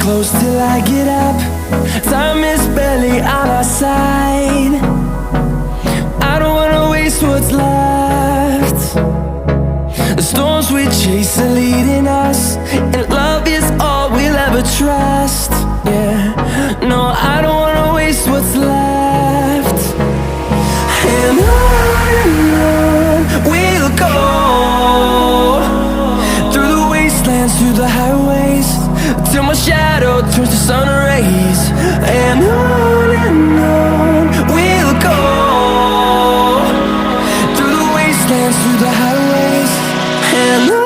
close till I get up. Time is barely on our side. I don't wanna waste what's left. The storms we chase are leading us, and love is all we'll ever trust. Yeah, no, I don't wanna waste what's left. And on we'll go, through the wastelands, through the highways, till my shadow turns to sun rays. And on we'll go, through the wastelands, through the highways, and on.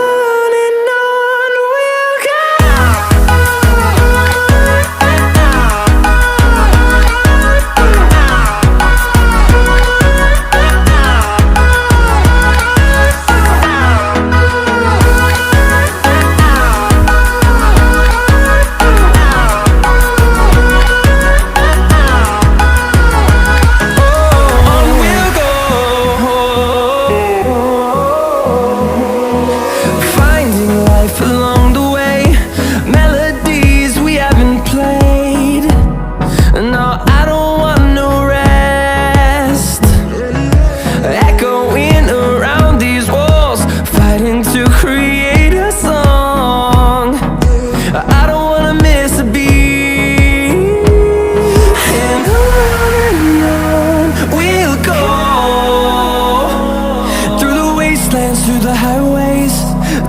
Through the highways,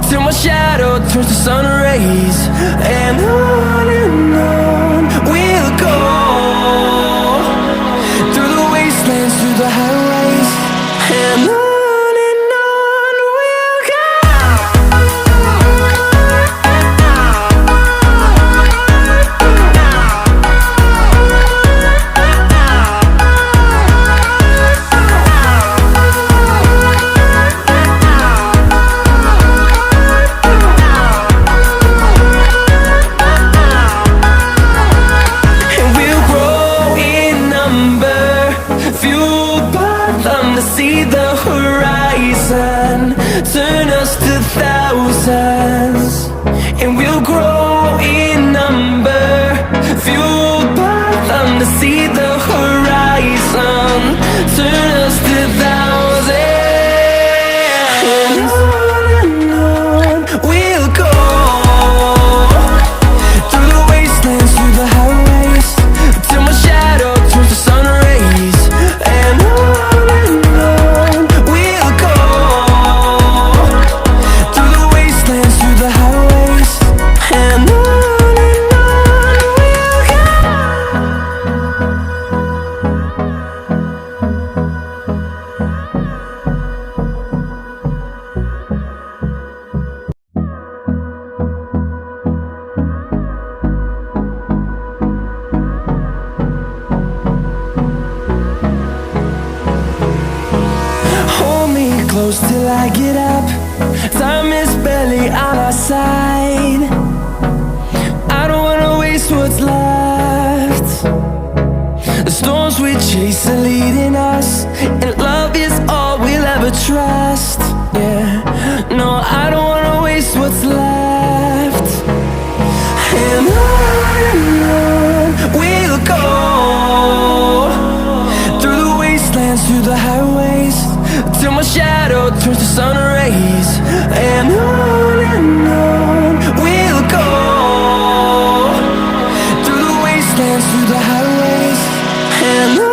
till my shadow turns to sun rays. And on we'll go, through the wastelands, through the highways, and on. See the horizon, turn us to thousands, and we'll grow in number, fueled by them. To see the horizon, turn us to thousands, and on we'll go, through the wastelands, through the highways, till my shadow turns to sun rays. And close till I get up. Time is barely on our side. I don't wanna waste what's left. The storms we chase are leading us, and love is all we'll ever trust. Yeah, no, I don't wanna waste what's left. And on we'll go, through the wastelands, through the highways, till my shadow turns to sun rays. And on we'll go, through the wastelands, through the highways, and on.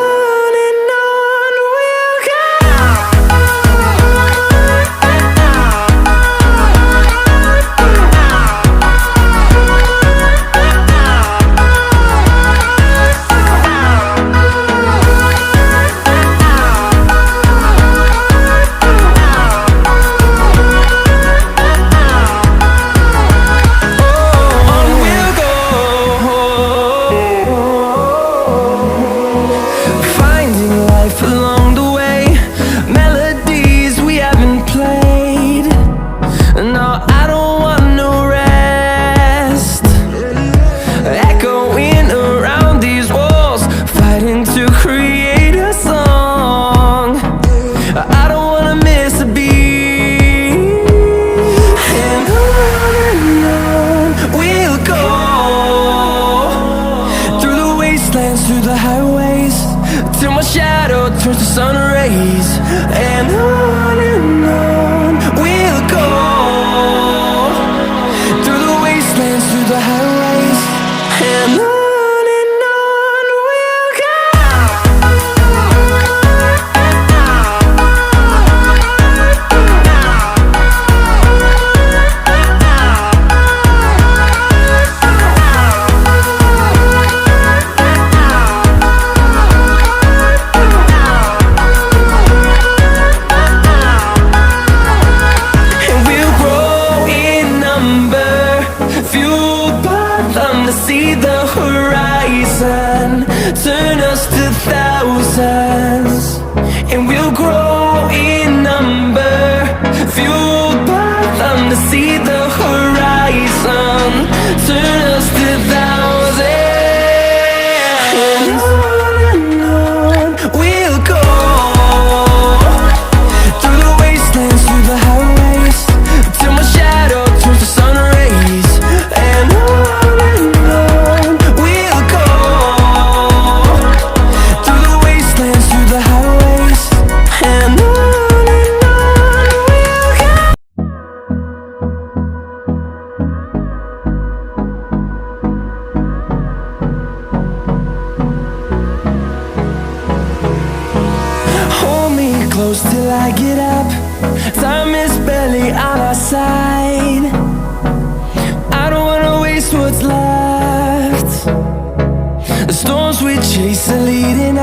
chase the leading